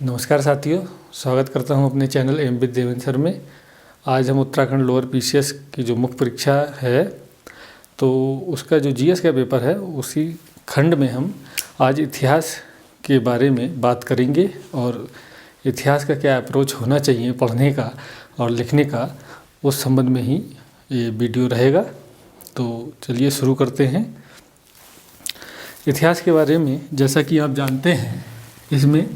नमस्कार साथियों, स्वागत करता हूं अपने channel M with Devendra sir में। आज हम उत्तराखंड लोअर पीसीएस की जो मुख्य परीक्षा है तो उसका जो जीएस का पेपर है उसी खंड में हम आज इतिहास के बारे में बात करेंगे और इतिहास का क्या अप्रोच होना चाहिए पढ़ने का और लिखने का, उस संबंध में ही ये वीडियो रहेगा। तो चलिए शुरू करते हैं। इतिहास के बारे में जैसा कि आप जानते हैं, इसमें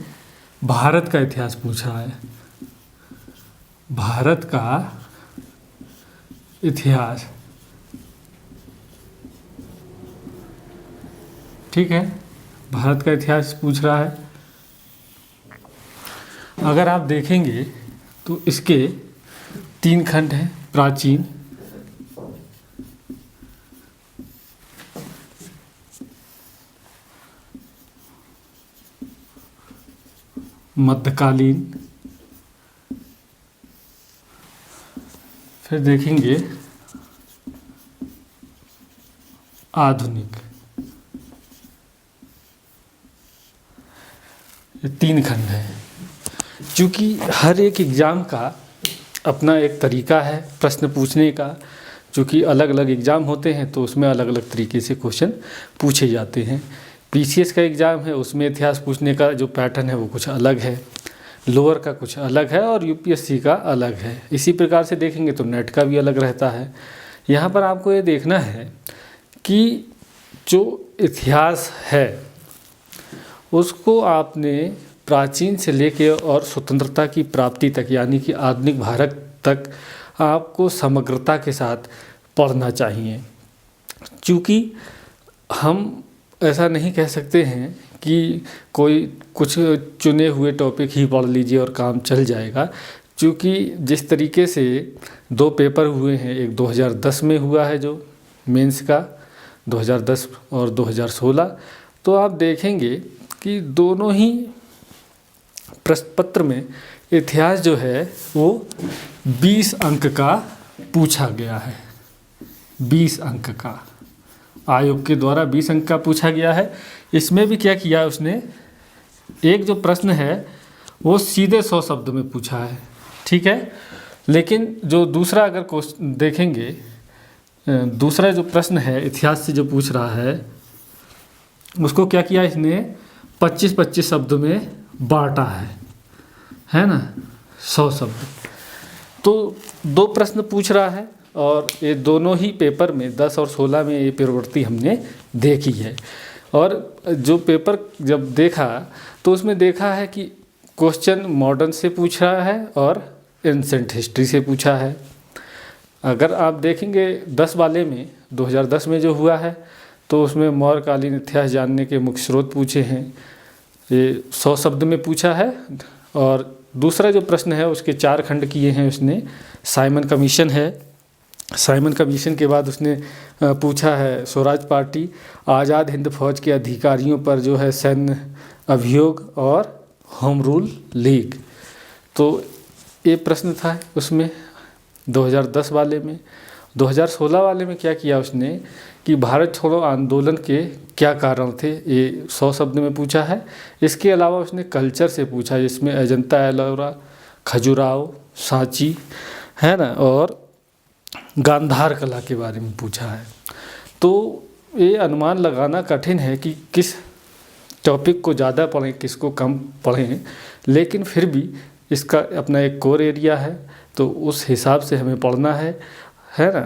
भारत का इतिहास पूछा है। भारत का इतिहास, ठीक है, भारत का इतिहास पूछ रहा है। अगर आप देखेंगे तो इसके 3 खंड हैं: प्राचीन, मध्यकालीन, फिर देखेंगे आधुनिक। ये 3 खंड हैं। क्योंकि हर एक एग्ज़ाम का अपना एक तरीका है प्रश्न पूछने का। चूँकि अलग अलग एग्ज़ाम होते हैं तो उसमें अलग अलग तरीके से क्वेश्चन पूछे जाते हैं। पीसीएस का एग्ज़ाम है, उसमें इतिहास पूछने का जो पैटर्न है वो कुछ अलग है, लोअर का कुछ अलग है और यूपीएससी का अलग है। इसी प्रकार से देखेंगे तो नेट का भी अलग रहता है। यहाँ पर आपको ये देखना है कि जो इतिहास है उसको आपने प्राचीन से लेके और स्वतंत्रता की प्राप्ति तक, यानी कि आधुनिक भारत तक आपको समग्रता के साथ पढ़ना चाहिए। क्योंकि हम ऐसा नहीं कह सकते हैं कि कोई कुछ चुने हुए टॉपिक ही पढ़ लीजिए और काम चल जाएगा। क्योंकि जिस तरीके से 2 पेपर हुए हैं, एक 2010 में हुआ है जो मेंस का, 2010 और 2016, तो आप देखेंगे कि दोनों ही प्रश्न पत्र में इतिहास जो है वो 20 अंक का पूछा गया है। 20 अंक का आयोग के द्वारा 20 अंक का पूछा गया है। इसमें भी क्या किया उसने, एक जो प्रश्न है वो सीधे 100 शब्द में पूछा है, ठीक है। लेकिन जो दूसरा अगर क्वेश्चन देखेंगे, दूसरा जो प्रश्न है इतिहास से जो पूछ रहा है उसको क्या किया इसने 25-25 शब्द में बांटा है ना, 100 शब्द। तो 2 प्रश्न पूछ रहा है और ये दोनों ही पेपर में 10 और 16 में ये प्रवृत्ति हमने देखी है। और जो पेपर जब देखा तो उसमें देखा है कि क्वेश्चन मॉडर्न से पूछ रहा है और एंसेंट हिस्ट्री से पूछा है। अगर आप देखेंगे 10 वाले में, 2010 में जो हुआ है तो उसमें मौर्यकालीन इतिहास जानने के मुख्य स्रोत पूछे हैं, ये 100 शब्द में पूछा है। और दूसरा जो प्रश्न है उसके 4 खंड किए हैं उसने। साइमन कमीशन है, साइमन कमीशन के बाद उसने पूछा है स्वराज पार्टी, आज़ाद हिंद फौज के अधिकारियों पर जो है सैन्य अभियोग और होम रूल लीग। तो ये प्रश्न था उसमें 2010 वाले में। 2016 वाले में क्या किया उसने कि भारत छोड़ो आंदोलन के क्या कारण थे, ये 100 शब्द में पूछा है। इसके अलावा उसने कल्चर से पूछा, जिसमें अजंता एलोरा, खजुराहो, सांची है ना, और गांधार कला के बारे में पूछा है। तो ये अनुमान लगाना कठिन है कि किस टॉपिक को ज़्यादा पढ़ें किसको कम पढ़ें, लेकिन फिर भी इसका अपना एक कोर एरिया है तो उस हिसाब से हमें पढ़ना है ना।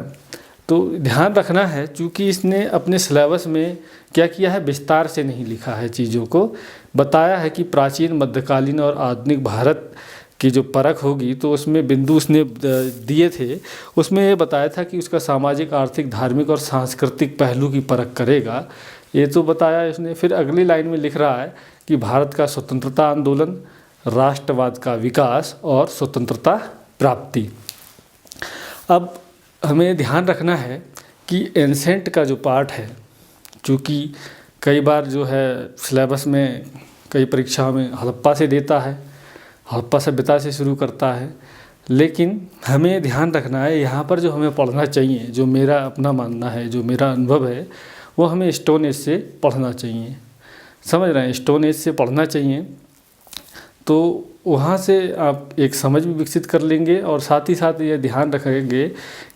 तो ध्यान रखना है, चूँकि इसने अपने सिलेबस में क्या किया है, विस्तार से नहीं लिखा है, चीज़ों को बताया है कि प्राचीन, मध्यकालीन और आधुनिक भारत की जो परख होगी तो उसमें बिंदु उसने दिए थे। उसमें ये बताया था कि उसका सामाजिक, आर्थिक, धार्मिक और सांस्कृतिक पहलू की परख करेगा, ये तो बताया इसने। फिर अगली लाइन में लिख रहा है कि भारत का स्वतंत्रता आंदोलन, राष्ट्रवाद का विकास और स्वतंत्रता प्राप्ति। अब हमें ध्यान रखना है कि एंसेंट का जो पार्ट है, चूँकि कई बार जो है सिलेबस में कई परीक्षाओं में हड़प्पा से देता है, हड़प्पा सभ्यता से शुरू करता है, लेकिन हमें ध्यान रखना है यहाँ पर जो हमें पढ़ना चाहिए, जो मेरा अपना मानना है, जो मेरा अनुभव है, वो हमें स्टोन एज से पढ़ना चाहिए। समझ रहे हैं, स्टोन एज से पढ़ना चाहिए। तो वहाँ से आप एक समझ भी विकसित कर लेंगे और साथ ही साथ ये ध्यान रखेंगे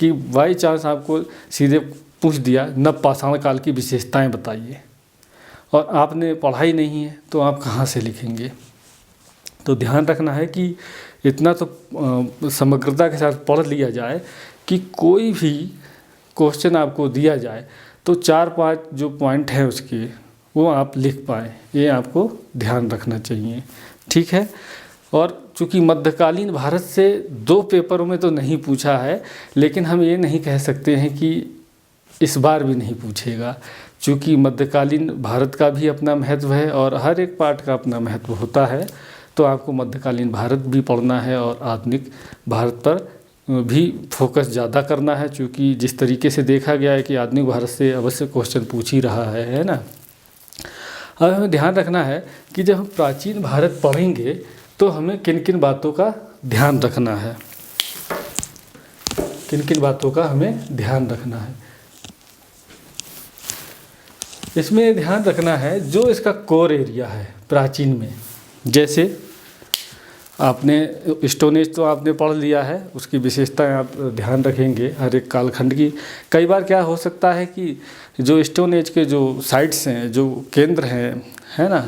कि बाई चांस आपको सीधे पूछ दिया नव पाषाण काल की विशेषताएं बताइए और आपने पढ़ाई नहीं है तो आप कहाँ से लिखेंगे। तो ध्यान रखना है कि इतना तो समग्रता के साथ पढ़ लिया जाए कि कोई भी क्वेश्चन आपको दिया जाए तो 4-5 जो पॉइंट हैं उसके वो आप लिख पाएँ, ये आपको ध्यान रखना चाहिए। ठीक है। और चूँकि मध्यकालीन भारत से 2 पेपरों में तो नहीं पूछा है, लेकिन हम ये नहीं कह सकते हैं कि इस बार भी नहीं पूछेगा, चूँकि मध्यकालीन भारत का भी अपना महत्व है और हर एक पार्ट का अपना महत्व होता है। तो आपको मध्यकालीन भारत भी पढ़ना है और आधुनिक भारत पर भी फोकस ज़्यादा करना है, चूँकि जिस तरीके से देखा गया है कि आधुनिक भारत से अवश्य क्वेश्चन पूछ ही रहा है ना। अब हमें ध्यान रखना है कि जब हम प्राचीन भारत पढ़ेंगे तो हमें किन किन बातों का ध्यान रखना है, किन किन बातों का हमें ध्यान रखना है। इसमें ध्यान रखना है जो इसका कोर एरिया है प्राचीन में, जैसे आपने स्टोन एज तो आपने पढ़ लिया है, उसकी विशेषताएं आप ध्यान रखेंगे हर एक कालखंड की। कई बार क्या हो सकता है कि जो स्टोन एज के जो साइट्स हैं, जो केंद्र हैं, है ना,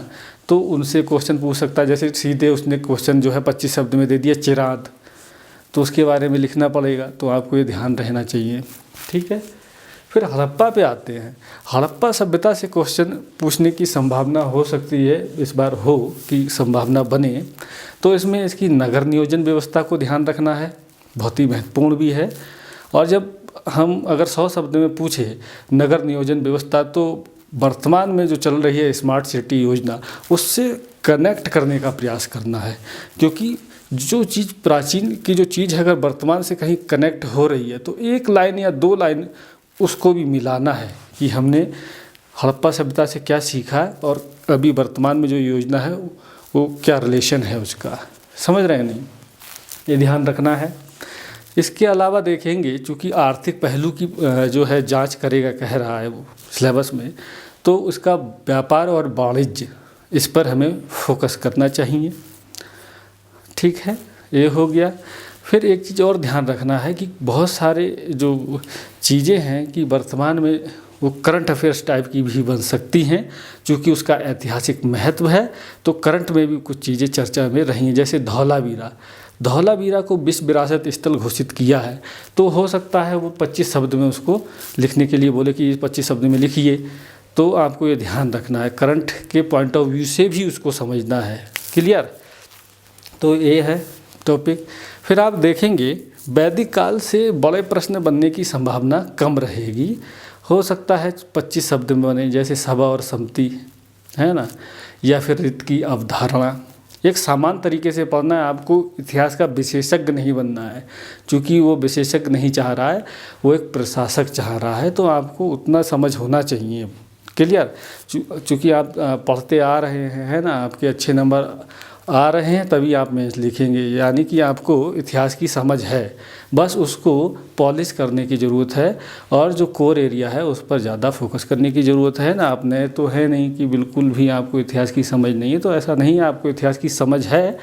तो उनसे क्वेश्चन पूछ सकता है। जैसे सीधे उसने क्वेश्चन जो है 25 शब्द में दे दिया चिराद, तो उसके बारे में लिखना पड़ेगा, तो आपको ये ध्यान रहना चाहिए। ठीक है। फिर हड़प्पा पे आते हैं। हड़प्पा सभ्यता से क्वेश्चन पूछने की संभावना हो सकती है, इस बार हो कि संभावना बने, तो इसमें इसकी नगर नियोजन व्यवस्था को ध्यान रखना है, बहुत ही महत्वपूर्ण भी है। और जब हम अगर 100 शब्द में पूछे नगर नियोजन व्यवस्था, तो वर्तमान में जो चल रही है स्मार्ट सिटी योजना, उससे कनेक्ट करने का प्रयास करना है, क्योंकि जो चीज़ प्राचीन की जो चीज़ है अगर वर्तमान से कहीं कनेक्ट हो रही है तो 1 लाइन या 2 लाइन उसको भी मिलाना है कि हमने हड़प्पा सभ्यता से क्या सीखा और अभी वर्तमान में जो योजना है वो क्या रिलेशन है उसका, समझ रहे हैं नहीं, ये ध्यान रखना है। इसके अलावा देखेंगे चूँकि आर्थिक पहलू की जो है जांच करेगा कह रहा है वो सिलेबस में, तो उसका व्यापार और वाणिज्य इस पर हमें फोकस करना चाहिए। ठीक है, ये हो गया। फिर एक चीज़ और ध्यान रखना है कि बहुत सारे जो चीज़ें हैं कि वर्तमान में वो करंट अफेयर्स टाइप की भी बन सकती हैं, क्योंकि उसका ऐतिहासिक महत्व है। तो करंट में भी कुछ चीज़ें चर्चा में रही हैं, जैसे धौलावीरा को विश्व विरासत स्थल घोषित किया है, तो हो सकता है वो 25 शब्द में उसको लिखने के लिए बोले कि 25 शब्द में लिखिए। तो आपको ये ध्यान रखना है, करंट के पॉइंट ऑफ व्यू से भी उसको समझना है। क्लियर? तो ये है टॉपिक। फिर आप देखेंगे वैदिक काल से बड़े प्रश्न बनने की संभावना कम रहेगी, हो सकता है 25 शब्द में बने, जैसे सभा और सम्मति, है ना, या फिर रीत की अवधारणा। एक समान तरीके से पढ़ना है, आपको इतिहास का विशेषज्ञ नहीं बनना है, क्योंकि वो विशेषज्ञ नहीं चाह रहा है, वो एक प्रशासक चाह रहा है, तो आपको उतना समझ होना चाहिए। क्लियर? चूँकि आप पढ़ते आ रहे हैं, है ना, आपके अच्छे नंबर आ रहे हैं तभी आप मेंस लिखेंगे, यानी कि आपको इतिहास की समझ है, बस उसको पॉलिश करने की ज़रूरत है और जो कोर एरिया है उस पर ज़्यादा फोकस करने की ज़रूरत है ना। आप नए तो है नहीं कि बिल्कुल भी आपको इतिहास की समझ नहीं है, तो ऐसा नहीं है, आपको इतिहास की समझ है,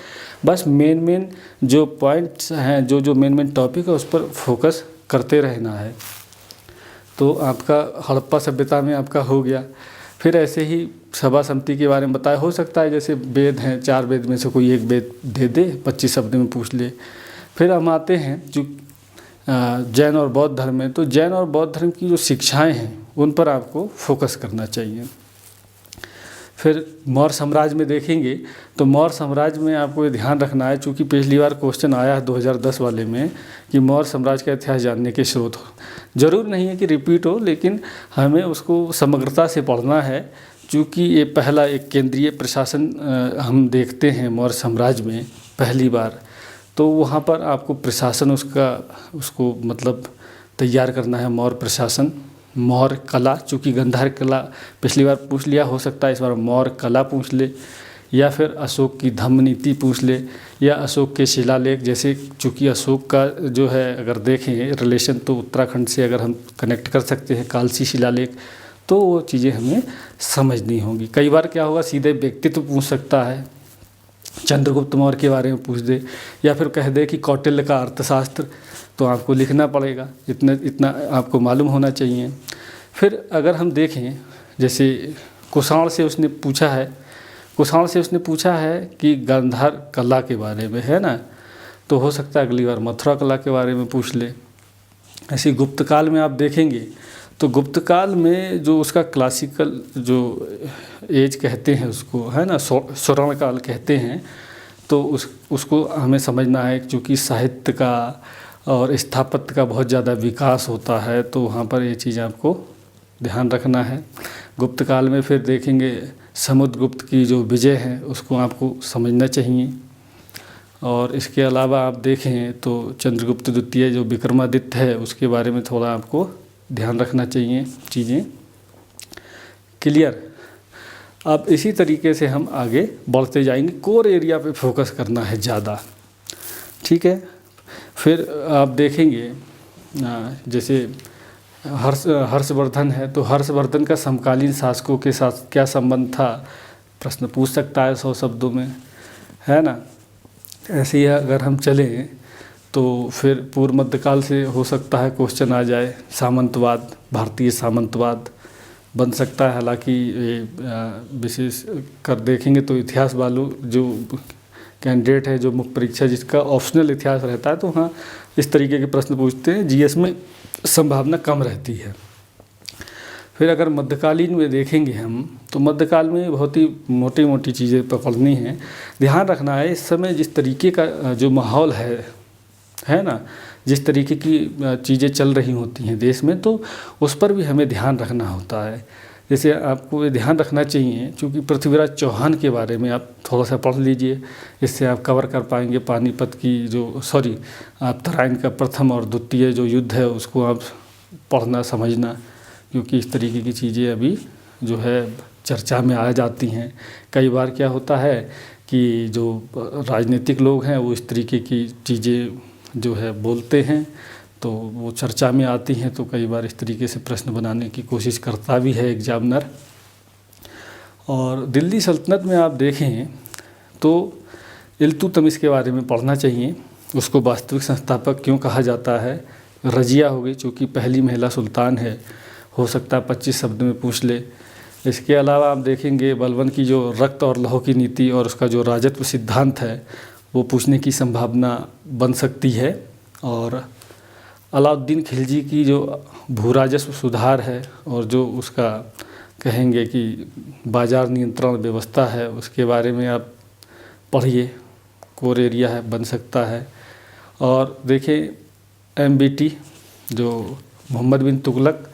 बस मेन जो पॉइंट्स हैं, जो मेन टॉपिक है उस पर फोकस करते रहना है। तो आपका हड़प्पा सभ्यता में आपका हो गया। फिर ऐसे ही सभा समिति के बारे में बताया, हो सकता है जैसे वेद हैं, 4 वेद में से कोई एक वेद दे दे, 25 शब्द में पूछ ले। फिर हम आते हैं जो जैन और बौद्ध धर्म में, तो जैन और बौद्ध धर्म की जो शिक्षाएं हैं उन पर आपको फोकस करना चाहिए। फिर मौर्य साम्राज्य में देखेंगे तो मौर्य साम्राज्य में आपको ये ध्यान रखना है, चूँकि पिछली बार क्वेश्चन आया है 2010 वाले में कि मौर्य साम्राज्य का इतिहास जानने के स्रोत हो। ज़रूर नहीं है कि रिपीट हो, लेकिन हमें उसको समग्रता से पढ़ना है, चूँकि ये पहला एक केंद्रीय प्रशासन हम देखते हैं मौर्य साम्राज्य में पहली बार, तो वहाँ पर आपको प्रशासन उसको मतलब तैयार करना है। मौर्य प्रशासन, मौर्य कला, चूँकि गंधार कला पिछली बार पूछ लिया, हो सकता है इस बार मौर्य कला पूछ ले, या फिर अशोक की धम्म नीति पूछ ले, या अशोक के शिलालेख। जैसे चूँकि अशोक का जो है अगर देखें रिलेशन, तो उत्तराखंड से अगर हम कनेक्ट कर सकते हैं कालसी शिलालेख, तो वो चीज़ें हमें समझनी होंगी। कई बार क्या होगा, सीधे व्यक्तित्व पूछ सकता है, चंद्रगुप्त मौर्य के बारे में पूछ दे, या फिर कह दे कि कौटिल्य का अर्थशास्त्र, तो आपको लिखना पड़ेगा, इतना आपको मालूम होना चाहिए। फिर अगर हम देखें, जैसे कुषाण से उसने पूछा है कि गांधार कला के बारे में, है ना, तो हो सकता है अगली बार मथुरा कला के बारे में पूछ ले। ऐसे गुप्त काल में आप देखेंगे तो गुप्त काल में जो उसका क्लासिकल जो एज कहते हैं उसको, है ना, स्वर्ण काल कहते हैं, तो उसको हमें समझना है, क्योंकि साहित्य का और स्थापत्य का बहुत ज़्यादा विकास होता है, तो वहाँ पर ये चीज़ आपको ध्यान रखना है। गुप्त काल में फिर देखेंगे समुद्रगुप्त की जो विजय है उसको आपको समझना चाहिए। और इसके अलावा आप देखें तो चंद्रगुप्त द्वितीय जो विक्रमादित्य है उसके बारे में थोड़ा आपको ध्यान रखना चाहिए। चीज़ें क्लियर। अब इसी तरीके से हम आगे बढ़ते जाएंगे, कोर एरिया पे फोकस करना है ज़्यादा, ठीक है। फिर आप देखेंगे जैसे हर्षवर्धन है, तो हर्षवर्धन का समकालीन शासकों के साथ क्या संबंध था, प्रश्न पूछ सकता है 100 शब्दों में, है ना। ऐसे ही अगर हम चलें तो फिर पूर्व मध्यकाल से हो सकता है क्वेश्चन आ जाए, सामंतवाद, भारतीय सामंतवाद बन सकता है। हालांकि विशेष कर देखेंगे तो इतिहास वालों जो कैंडिडेट है, जो मुख्य परीक्षा जिसका ऑप्शनल इतिहास रहता है, तो हाँ इस तरीके के प्रश्न पूछते हैं, जीएस में संभावना कम रहती है। फिर अगर मध्यकालीन में देखेंगे हम, तो मध्यकाल में बहुत ही मोटी मोटी चीज़ें पकड़नी हैं। ध्यान रखना है इस समय जिस तरीके का जो माहौल है ना, जिस तरीके की चीज़ें चल रही होती हैं देश में, तो उस पर भी हमें ध्यान रखना होता है। जैसे आपको ये ध्यान रखना चाहिए, क्योंकि पृथ्वीराज चौहान के बारे में आप थोड़ा सा पढ़ लीजिए, इससे आप कवर कर पाएंगे पानीपत की आप तराइन का प्रथम और द्वितीय जो युद्ध है उसको आप पढ़ना समझना, क्योंकि इस तरीके की चीज़ें अभी जो है चर्चा में आ जाती हैं। कई बार क्या होता है कि जो राजनीतिक लोग हैं वो इस तरीके की चीज़ें जो है बोलते हैं, तो वो चर्चा में आती हैं, तो कई बार इस तरीके से प्रश्न बनाने की कोशिश करता भी है एग्जामिनर। और दिल्ली सल्तनत में आप देखें तो इल्तुतमिश के बारे में पढ़ना चाहिए, उसको वास्तविक संस्थापक क्यों कहा जाता है। रजिया हो गई, चूँकि पहली महिला सुल्तान है, हो सकता है 25 शब्द में पूछ ले। इसके अलावा आप देखेंगे बलबन की जो रक्त और लौह की नीति और उसका जो राजत्व सिद्धांत है वो पूछने की संभावना बन सकती है। और अलाउद्दीन खिलजी की जो भूराजस्व सुधार है और जो उसका कहेंगे कि बाजार नियंत्रण व्यवस्था है उसके बारे में आप पढ़िए, कोर एरिया है, बन सकता है। और देखें एमबीटी जो मोहम्मद बिन तुगलक,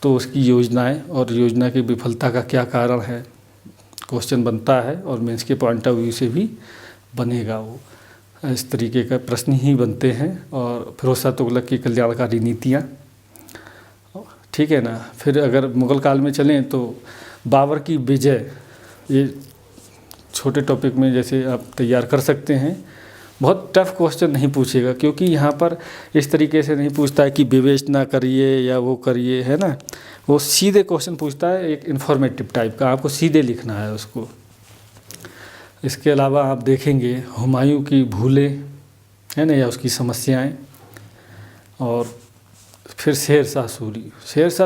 तो उसकी योजनाएं और योजना की विफलता का क्या कारण है, क्वेश्चन बनता है और मेंस के पॉइंट ऑफ व्यू से भी बनेगा। वो इस तरीके का प्रश्न ही बनते हैं। और फिरोज शाह तुगलक की कल्याणकारी नीतियाँ, ठीक है ना। फिर अगर मुग़ल काल में चलें तो बाबर की विजय, ये छोटे टॉपिक में जैसे आप तैयार कर सकते हैं। बहुत टफ क्वेश्चन नहीं पूछेगा, क्योंकि यहाँ पर इस तरीके से नहीं पूछता है कि विवेचना करिए या वो करिए, है ना। वो सीधे क्वेश्चन पूछता है, एक इन्फॉर्मेटिव टाइप का, आपको सीधे लिखना है उसको। इसके अलावा आप देखेंगे हुमायूं की भूलें, है ना, या उसकी समस्याएं। और फिर शेरशाह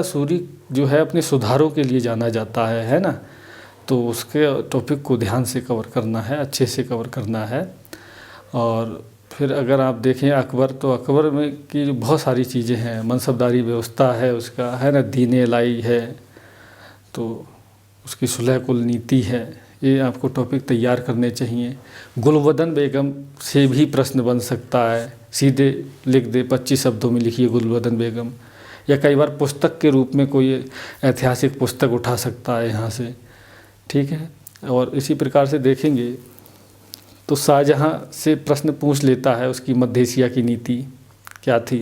सूरी जो है अपने सुधारों के लिए जाना जाता है ना, तो उसके टॉपिक को ध्यान से कवर करना है, अच्छे से कवर करना है। और फिर अगर आप देखें अकबर, तो अकबर में की जो बहुत सारी चीज़ें हैं, मनसबदारी व्यवस्था है उसका, है ना, दीन लाई है, तो उसकी सुलह कुल नीति है, ये आपको टॉपिक तैयार करने चाहिए। गुलबदन बेगम से भी प्रश्न बन सकता है, सीधे लिख दे, 25 शब्दों में लिखिए गुलबदन बेगम, या कई बार पुस्तक के रूप में कोई ऐतिहासिक पुस्तक उठा सकता है यहाँ से, ठीक है। और इसी प्रकार से देखेंगे तो शाहजहाँ से प्रश्न पूछ लेता है, उसकी मध्य एशिया की नीति क्या थी।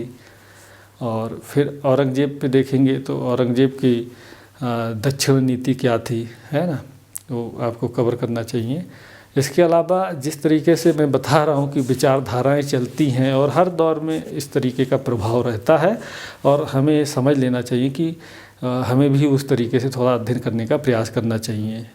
और फिर औरंगजेब पे देखेंगे तो औरंगजेब की दक्षिण नीति क्या थी, है ना, वो आपको कवर करना चाहिए। इसके अलावा जिस तरीके से मैं बता रहा हूँ कि विचारधाराएं चलती हैं और हर दौर में इस तरीके का प्रभाव रहता है, और हमें समझ लेना चाहिए कि हमें भी उस तरीके से थोड़ा अध्ययन करने का प्रयास करना चाहिए।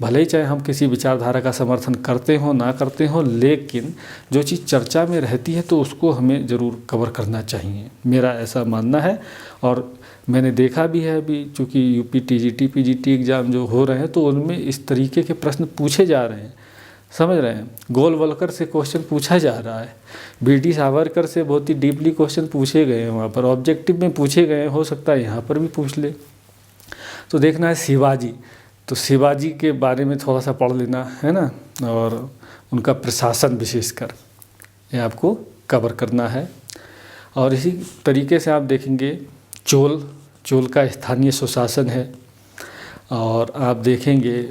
भले ही चाहे हम किसी विचारधारा का समर्थन करते हों ना करते हों, लेकिन जो चीज़ चर्चा में रहती है तो उसको हमें ज़रूर कवर करना चाहिए, मेरा ऐसा मानना है। और मैंने देखा भी है अभी, चूँकि यूपी टीजीटी पीजीटी एग्ज़ाम जो हो रहे हैं तो उनमें इस तरीके के प्रश्न पूछे जा रहे हैं, समझ रहे हैं। गोलवलकर से क्वेश्चन पूछा जा रहा है, बीडी सावरकर से बहुत ही डीपली क्वेश्चन पूछे गए हैं, वहाँ पर ऑब्जेक्टिव में पूछे गए हैं, हो सकता है यहाँ पर भी पूछ ले। तो देखना है शिवाजी, तो शिवाजी के बारे में थोड़ा सा पढ़ लेना है ना, और उनका प्रशासन विशेषकर ये आपको कवर करना है। और इसी तरीके से आप देखेंगे चोल का स्थानीय सुशासन है, और आप देखेंगे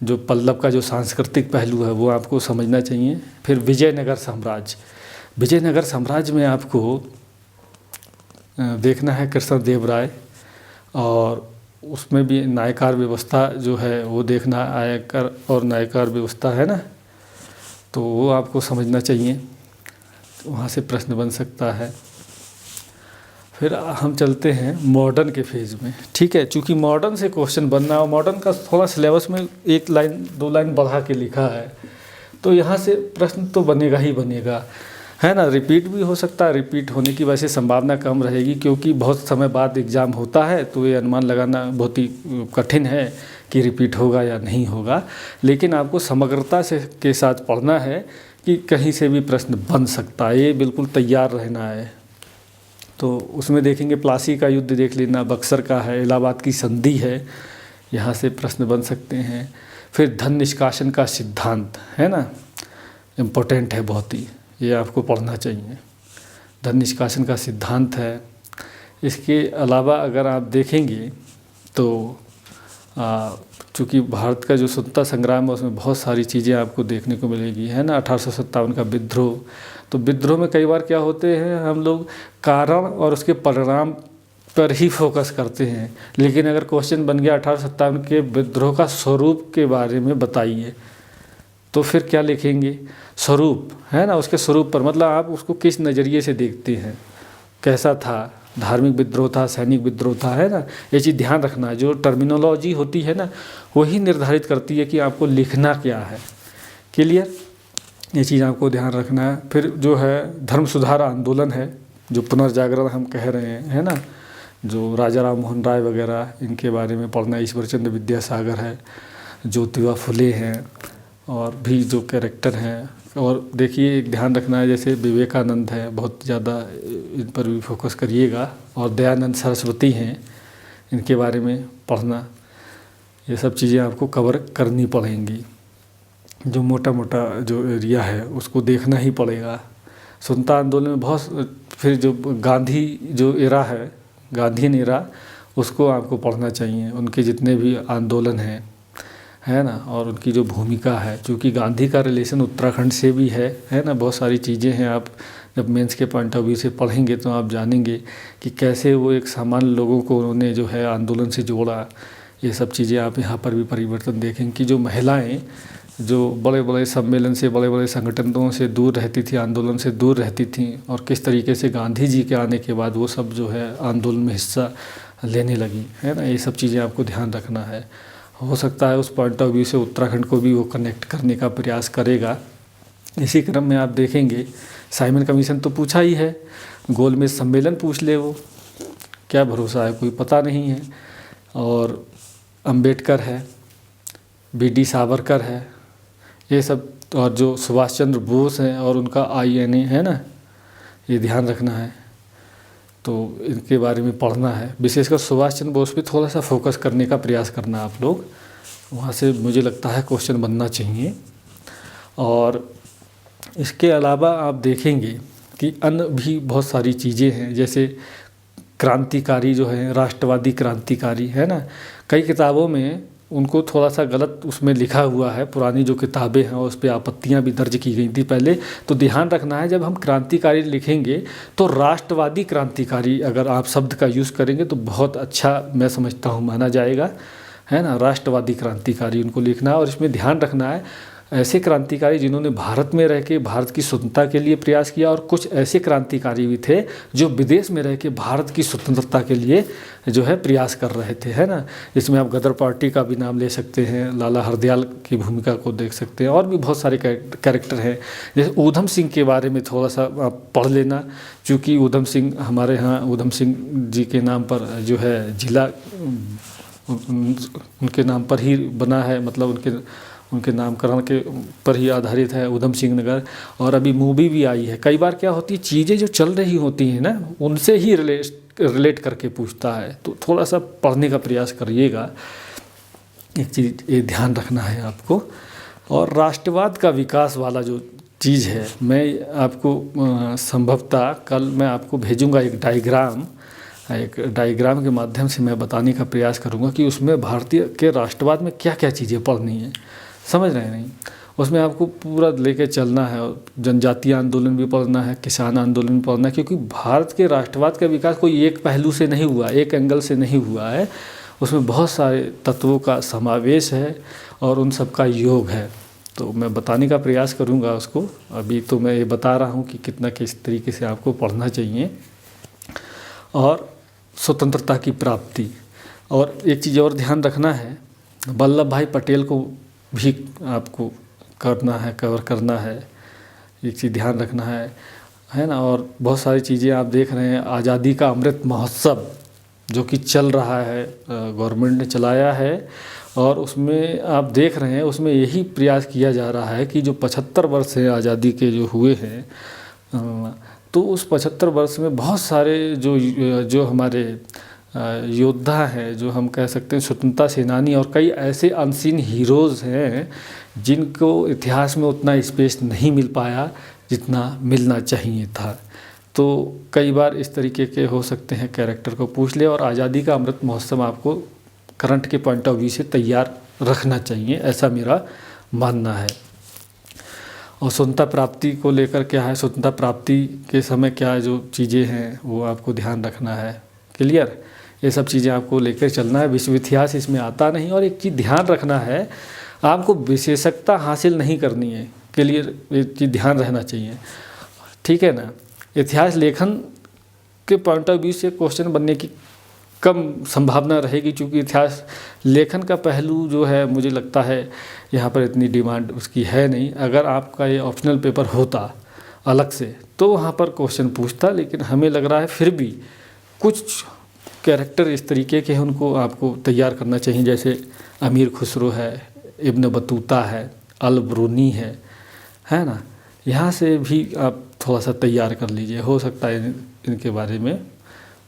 जो पल्लव का जो सांस्कृतिक पहलू है वो आपको समझना चाहिए। फिर विजयनगर साम्राज्य में आपको देखना है कृष्णदेव राय, और उसमें भी नायकार व्यवस्था जो है वो देखना, आयकर और नायकार व्यवस्था है ना, तो वो आपको समझना चाहिए, तो वहाँ से प्रश्न बन सकता है। फिर हम चलते हैं मॉडर्न के फेज़ में, ठीक है। चूँकि मॉडर्न से क्वेश्चन बनना है, मॉडर्न का थोड़ा सिलेबस में 1 लाइन 2 लाइन बढ़ा के लिखा है, तो यहाँ से प्रश्न तो बनेगा ही बनेगा, है ना। रिपीट भी हो सकता है, रिपीट होने की वैसे संभावना कम रहेगी, क्योंकि बहुत समय बाद एग्ज़ाम होता है, तो ये अनुमान लगाना बहुत ही कठिन है कि रिपीट होगा या नहीं होगा। लेकिन आपको समग्रता से के साथ पढ़ना है कि कहीं से भी प्रश्न बन सकता है, ये बिल्कुल तैयार रहना है। तो उसमें देखेंगे प्लासी का युद्ध देख लेना, बक्सर का है, इलाहाबाद की संधि है, यहाँ से प्रश्न बन सकते हैं। फिर धन निष्कासन का सिद्धांत है ना, इम्पोर्टेंट है बहुत ही, ये आपको पढ़ना चाहिए। धन निष्कासन का सिद्धांत है। इसके अलावा अगर आप देखेंगे तो चूँकि भारत का जो स्वतंत्रता संग्राम है उसमें बहुत सारी चीज़ें आपको देखने को मिलेगी, है ना। 1857 का विद्रोह, तो विद्रोह में कई बार क्या होते हैं, हम लोग कारण और उसके परिणाम पर ही फोकस करते हैं, लेकिन अगर क्वेश्चन बन गया 1857 के विद्रोह का स्वरूप के बारे में बताइए, तो फिर क्या लिखेंगे, स्वरूप, है ना, उसके स्वरूप पर, मतलब आप उसको किस नज़रिए से देखते हैं, कैसा था, धार्मिक विद्रोह था, सैनिक विद्रोह था, है ना। ये चीज़ ध्यान रखना है, जो टर्मिनोलॉजी होती है ना वही निर्धारित करती है कि आपको लिखना क्या है। क्लियर, ये चीज़ आपको ध्यान रखना है। फिर जो है धर्म सुधार आंदोलन है, जो पुनर्जागरण हम कह रहे हैं, है ना, जो राजा राम मोहन राय वगैरह इनके बारे में पढ़ना, ईश्वर चंद्र विद्यासागर है, ज्योतिबा फुले हैं, और भी जो कैरेक्टर हैं। और देखिए एक ध्यान रखना है, जैसे विवेकानंद है, बहुत ज़्यादा इन पर भी फोकस करिएगा, और दयानंद सरस्वती हैं, इनके बारे में पढ़ना। ये सब चीज़ें आपको कवर करनी पड़ेंगी, जो मोटा मोटा जो एरिया है उसको देखना ही पड़ेगा। स्वतंत्रता आंदोलन में बहुत, फिर जो गांधी जो एरा है, गांधीयन एरा, उसको आपको पढ़ना चाहिए, उनके जितने भी आंदोलन हैं, है ना, और उनकी जो भूमिका है, क्योंकि गांधी का रिलेशन उत्तराखंड से भी है ना, बहुत सारी चीज़ें हैं। आप जब मेंस के पॉइंट ऑफ व्यू से पढ़ेंगे तो आप जानेंगे कि कैसे वो एक सामान्य लोगों को उन्होंने जो है आंदोलन से जोड़ा। ये सब चीज़ें आप यहाँ पर भी परिवर्तन देखेंगे कि जो महिलाएं जो बड़े बड़े सम्मेलन से, बड़े बड़े संगठनों से दूर रहती थी, आंदोलन से दूर रहती थी, और किस तरीके से गांधी जी के आने के बाद वो सब जो है आंदोलन में हिस्सा लेने लगी, है ना। ये सब चीज़ें आपको ध्यान रखना है। हो सकता है उस पॉइंट ऑफ व्यू से उत्तराखंड को भी वो कनेक्ट करने का प्रयास करेगा। इसी क्रम में आप देखेंगे साइमन कमीशन तो पूछा ही है, गोलमेज सम्मेलन पूछ ले, वो क्या भरोसा है, कोई पता नहीं है। और अंबेडकर है, बीडी सावरकर है, ये सब, और जो सुभाष चंद्र बोस हैं और उनका INA है ना, ये ध्यान रखना है। तो इनके बारे में पढ़ना है, विशेषकर सुभाष चंद्र बोस पे थोड़ा सा फोकस करने का प्रयास करना आप लोग, वहाँ से मुझे लगता है क्वेश्चन बनना चाहिए। और इसके अलावा आप देखेंगे कि अन्य भी बहुत सारी चीज़ें हैं, जैसे क्रांतिकारी जो है, राष्ट्रवादी क्रांतिकारी, है ना। कई किताबों में उनको थोड़ा सा गलत उसमें लिखा हुआ है, पुरानी जो किताबें हैं उस पर आपत्तियां भी दर्ज की गई थी पहले। तो ध्यान रखना है, जब हम क्रांतिकारी लिखेंगे तो राष्ट्रवादी क्रांतिकारी अगर आप शब्द का यूज़ करेंगे तो बहुत अच्छा मैं समझता हूँ माना जाएगा, है ना। राष्ट्रवादी क्रांतिकारी उनको लिखना है, और इसमें ध्यान रखना है ऐसे क्रांतिकारी जिन्होंने भारत में रह के भारत की स्वतंत्रता के लिए प्रयास किया, और कुछ ऐसे क्रांतिकारी भी थे जो विदेश में रह के भारत की स्वतंत्रता के लिए जो है प्रयास कर रहे थे, है ना। इसमें आप गदर पार्टी का भी नाम ले सकते हैं, लाला हरदयाल की भूमिका को देख सकते हैं, और भी बहुत सारे कैरेक्टर हैं। जैसे ऊधम सिंह के बारे में थोड़ा सा आप पढ़ लेना, क्योंकि ऊधम सिंह हमारे यहाँ ऊधम सिंह जी के नाम पर जो है जिला उनके नाम पर ही बना है, मतलब उनके नामकरण के पर ही आधारित है ऊधम सिंह नगर। और अभी मूवी भी आई है। कई बार क्या होती है, चीज़ें जो चल रही होती हैं ना, उनसे ही रिलेट करके पूछता है, तो थोड़ा सा पढ़ने का प्रयास करिएगा। एक चीज़ ये ध्यान रखना है आपको। और राष्ट्रवाद का विकास वाला जो चीज़ है, मैं आपको संभवतः कल मैं आपको भेजूँगा एक डायग्राम के माध्यम से मैं बताने का प्रयास करूँगा कि उसमें भारतीय के राष्ट्रवाद में क्या क्या चीज़ें पढ़नी है, समझ रहे हैं नहीं। उसमें आपको पूरा लेके चलना है, और जनजातीय आंदोलन भी पढ़ना है, किसान आंदोलन भी पढ़ना है, क्योंकि भारत के राष्ट्रवाद का विकास कोई एक पहलू से नहीं हुआ, एक एंगल से नहीं हुआ है। उसमें बहुत सारे तत्वों का समावेश है और उन सब का योग है। तो मैं बताने का प्रयास करूँगा उसको। अभी तो मैं ये बता रहा हूँ कि किस तरीके से आपको पढ़ना चाहिए। और स्वतंत्रता की प्राप्ति, और एक चीज़ और ध्यान रखना है, वल्लभ भाई पटेल को भी आपको करना है, कवर करना है, एक चीज़ ध्यान रखना है ना। और बहुत सारी चीज़ें आप देख रहे हैं, आज़ादी का अमृत महोत्सव जो कि चल रहा है, गवर्नमेंट ने चलाया है, और उसमें आप देख रहे हैं उसमें यही प्रयास किया जा रहा है कि जो 75 वर्ष है आज़ादी के जो हुए हैं, तो उस 75 वर्ष में बहुत सारे जो हमारे योद्धा हैं, जो हम कह सकते हैं स्वतंत्रता सेनानी, और कई ऐसे अनसीन हीरोज़ हैं जिनको इतिहास में उतना स्पेस नहीं मिल पाया जितना मिलना चाहिए था। तो कई बार इस तरीके के हो सकते हैं कैरेक्टर को पूछ ले, और आज़ादी का अमृत महोत्सव आपको करंट के पॉइंट ऑफ व्यू से तैयार रखना चाहिए, ऐसा मेरा मानना है। और स्वतंत्रता प्राप्ति को लेकर क्या है, स्वतंत्रता प्राप्ति के समय क्या जो चीज़ें हैं वो आपको ध्यान रखना है। क्लियर, ये सब चीज़ें आपको लेकर चलना है। विश्व इतिहास इसमें आता नहीं। और एक चीज़ ध्यान रखना है, आपको विशेषज्ञता हासिल नहीं करनी है। क्लियर, ये चीज़ ध्यान रहना चाहिए, ठीक है ना। इतिहास लेखन के पॉइंट ऑफ व्यू से क्वेश्चन बनने की कम संभावना रहेगी, क्योंकि इतिहास लेखन का पहलू जो है मुझे लगता है यहाँ पर इतनी डिमांड उसकी है नहीं। अगर आपका ये ऑप्शनल पेपर होता अलग से तो वहाँ पर क्वेश्चन पूछता, लेकिन हमें लग रहा है फिर भी कुछ कैरेक्टर इस तरीके के हैं, उनको आपको तैयार करना चाहिए। जैसे अमीर खुसरो है, इब्न बतूता है, अल ब्रूनी है ना। यहाँ से भी आप थोड़ा सा तैयार कर लीजिए, हो सकता है इनके बारे में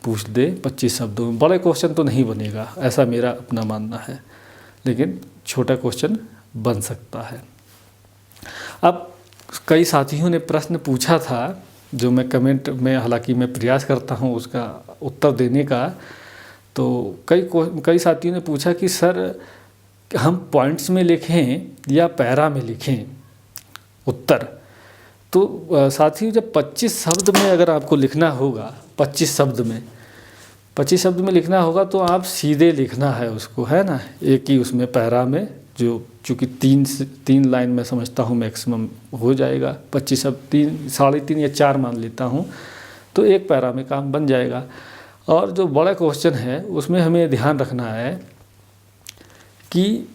पूछ दे 25 शब्दों में। बड़े क्वेश्चन तो नहीं बनेगा, ऐसा मेरा अपना मानना है, लेकिन छोटा क्वेश्चन बन सकता है। अब कई साथियों ने प्रश्न पूछा था, जो मैं कमेंट में हालांकि मैं प्रयास करता हूं उसका उत्तर देने का। तो कई साथियों ने पूछा कि सर हम पॉइंट्स में लिखें या पैरा में लिखें उत्तर। तो साथियों, जब 25 शब्द में अगर आपको लिखना होगा, 25 शब्द में लिखना होगा, तो आप सीधे लिखना है उसको, है ना। एक ही उसमें पैरा में, जो चूँकि 3 लाइन मैं समझता हूँ मैक्सिमम हो जाएगा। 25 शब्द 3, 3.5 या 4 मान लेता हूँ, तो एक पैरा में काम बन जाएगा। और जो बड़ा क्वेश्चन है उसमें हमें ध्यान रखना है कि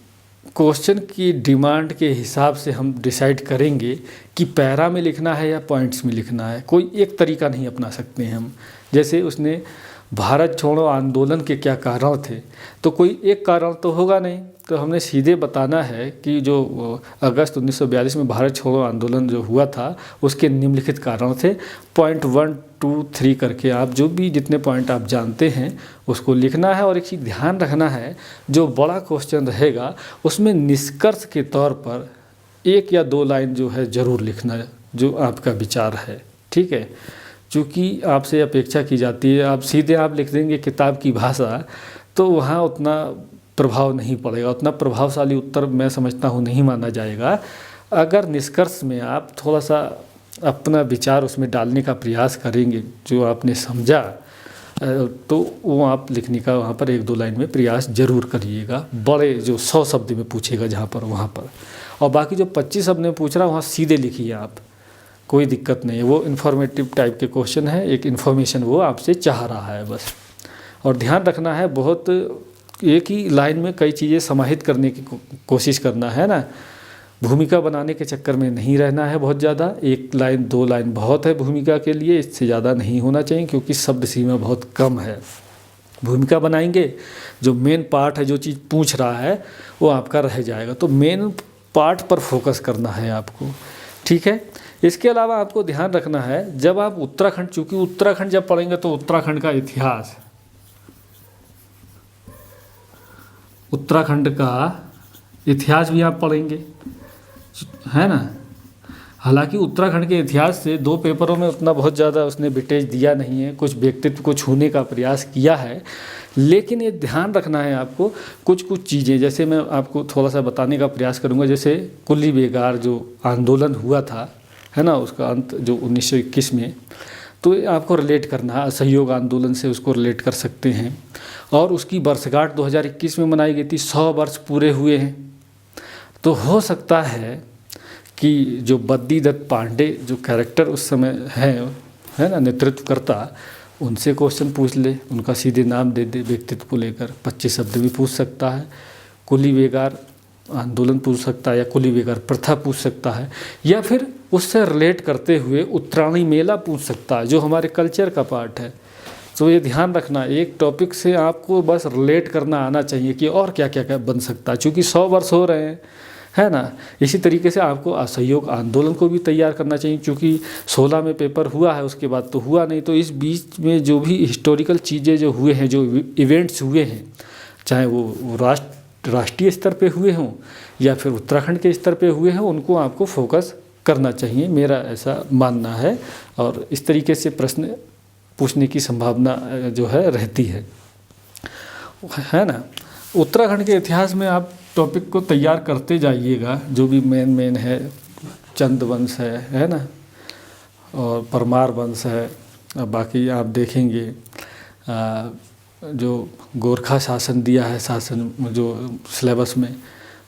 क्वेश्चन की डिमांड के हिसाब से हम डिसाइड करेंगे कि पैरा में लिखना है या पॉइंट्स में लिखना है। कोई एक तरीका नहीं अपना सकते हैं हम। जैसे उसने भारत छोड़ो आंदोलन के क्या कारण थे, तो कोई एक कारण तो होगा नहीं, तो हमने सीधे बताना है कि जो अगस्त 1942 में भारत छोड़ो आंदोलन जो हुआ था उसके निम्नलिखित कारण थे। पॉइंट 1, 2, 3 करके आप जो भी जितने पॉइंट आप जानते हैं उसको लिखना है। और एक चीज़ ध्यान रखना है, जो बड़ा क्वेश्चन रहेगा उसमें निष्कर्ष के तौर पर 1 या 2 लाइन जो है ज़रूर लिखना, जो आपका विचार है, ठीक है। चूँकि आपसे अपेक्षा की जाती है, आप सीधे आप लिख देंगे किताब की भाषा, तो वहाँ उतना प्रभाव नहीं पड़ेगा, उतना प्रभावशाली उत्तर मैं समझता हूँ नहीं माना जाएगा। अगर निष्कर्ष में आप थोड़ा सा अपना विचार उसमें डालने का प्रयास करेंगे, जो आपने समझा तो वो आप लिखने का वहाँ पर 1-2 लाइन में प्रयास जरूर करिएगा। बड़े जो 100 शब्द में पूछेगा जहाँ पर वहाँ पर, और बाकी जो 25 शब्द में पूछ रहा वहाँ सीधे लिखिए आप, कोई दिक्कत नहीं है। वो इन्फॉर्मेटिव टाइप के क्वेश्चन है, एक इन्फॉर्मेशन वो आपसे चाह रहा है बस। और ध्यान रखना है, बहुत एक ही लाइन में कई चीज़ें समाहित करने की कोशिश करना है ना, भूमिका बनाने के चक्कर में नहीं रहना है बहुत ज़्यादा। 1 लाइन 2 लाइन बहुत है भूमिका के लिए, इससे ज़्यादा नहीं होना चाहिए, क्योंकि शब्द सीमा बहुत कम है। भूमिका बनाएंगे, जो मेन पार्ट है, जो चीज़ पूछ रहा है वो आपका रह जाएगा। तो मेन पार्ट पर फोकस करना है आपको, ठीक है। इसके अलावा आपको ध्यान रखना है, जब आप उत्तराखंड, चूँकि उत्तराखंड जब पढ़ेंगे तो उत्तराखंड का इतिहास, उत्तराखंड का इतिहास भी आप पढ़ेंगे, है ना। हालांकि उत्तराखंड के इतिहास से 2 पेपरों में उतना बहुत ज़्यादा उसने वेटेज दिया नहीं है, कुछ व्यक्तित्व को छूने का प्रयास किया है, लेकिन ये ध्यान रखना है आपको कुछ चीज़ें, जैसे मैं आपको थोड़ा सा बताने का प्रयास करूँगा। जैसे कुली बेगार जो आंदोलन हुआ था, है ना, उसका अंत जो 1921 में, तो आपको रिलेट करना है, असहयोग आंदोलन से उसको रिलेट कर सकते हैं। और उसकी वर्षगांठ 2021 में मनाई गई थी, 100 वर्ष पूरे हुए हैं। तो हो सकता है कि जो बद्दी दत्त पांडे जो कैरेक्टर उस समय है ना, नेतृत्वकर्ता, उनसे क्वेश्चन पूछ ले, उनका सीधे नाम दे दे, व्यक्तित्व को लेकर 25 शब्द भी पूछ सकता है। कुली बेगार आंदोलन पूछ सकता है, या कुली बेगार प्रथा पूछ सकता है, या फिर उससे रिलेट करते हुए उत्तरायणी मेला पूछ सकता है, जो हमारे कल्चर का पार्ट है। तो ये ध्यान रखना, एक टॉपिक से आपको बस रिलेट करना आना चाहिए कि और क्या क्या बन सकता है, चूँकि 100 वर्ष हो रहे हैं, है ना। इसी तरीके से आपको असहयोग आंदोलन को भी तैयार करना चाहिए, क्योंकि 16 में पेपर हुआ है, उसके बाद तो हुआ नहीं। तो इस बीच में जो भी हिस्टोरिकल चीज़ें जो हुए हैं, जो इवेंट्स हुए हैं, चाहे वो राष्ट्रीय स्तर पे हुए हों या फिर उत्तराखंड के स्तर पे हुए हों, उनको आपको फोकस करना चाहिए, मेरा ऐसा मानना है। और इस तरीके से प्रश्न पूछने की संभावना जो है रहती है ना। उत्तराखंड के इतिहास में आप टॉपिक को तैयार करते जाइएगा, जो भी मेन है, चंद वंश है ना, और परमार वंश है। बाकी आप देखेंगे जो गोरखा शासन दिया है, शासन जो सिलेबस में,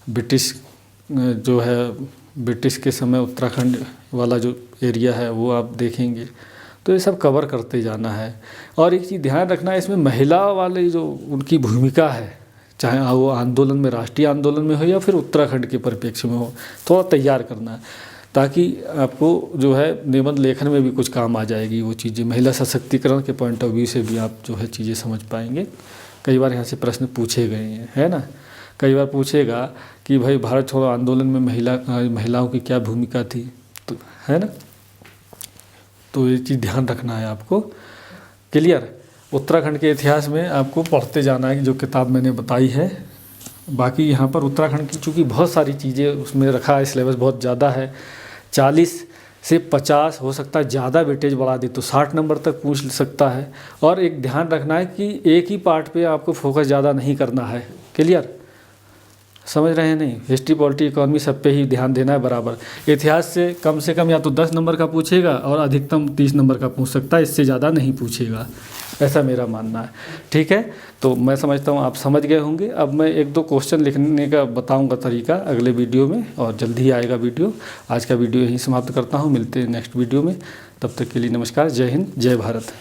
ब्रिटिश जो है, ब्रिटिश के समय उत्तराखंड वाला जो एरिया है वो आप देखेंगे। तो ये सब कवर करते जाना है। और एक चीज़ ध्यान रखना है, इसमें महिला वाली जो उनकी भूमिका है, चाहे वो आंदोलन में, राष्ट्रीय आंदोलन में हो या फिर उत्तराखंड के परिप्रेक्ष्य में हो, थोड़ा तैयार करना है, ताकि आपको जो है निबंध लेखन में भी कुछ काम आ जाएगी वो चीज़ें। महिला सशक्तिकरण के पॉइंट ऑफ व्यू से भी आप जो है चीज़ें समझ पाएंगे। कई बार यहाँ से प्रश्न पूछे गए हैं, है ना। कई बार पूछेगा कि भाई भारत छोड़ो आंदोलन में महिलाओं की क्या भूमिका थी, तो है ना। तो ये चीज़ ध्यान रखना है आपको। क्लियर। उत्तराखंड के इतिहास में आपको पढ़ते जाना है, जो किताब मैंने बताई है। बाकी यहाँ पर उत्तराखंड की चूँकि बहुत सारी चीज़ें उसमें रखा है, सिलेबस बहुत ज़्यादा है, 40 से 50 हो सकता है, ज़्यादा वेटेज बढ़ा दे तो 60 नंबर तक पूछ सकता है। और एक ध्यान रखना है कि एक ही पार्ट पे आपको फोकस ज़्यादा नहीं करना है। क्लियर, समझ रहे हैं नहीं। हिस्ट्री, पॉलिटी, इकोनॉमी सब पे ही ध्यान देना है बराबर। इतिहास से कम या तो 10 नंबर का पूछेगा और अधिकतम 30 नंबर का पूछ सकता है, इससे ज़्यादा नहीं पूछेगा, ऐसा मेरा मानना है। ठीक है, तो मैं समझता हूँ आप समझ गए होंगे। अब मैं 1-2 क्वेश्चन लिखने का बताऊँगा तरीका अगले वीडियो में, और जल्दी ही आएगा वीडियो। आज का वीडियो यहीं समाप्त करता हूँ, मिलते हैं नेक्स्ट वीडियो में। तब तक के लिए नमस्कार, जय हिंद, जय भारत।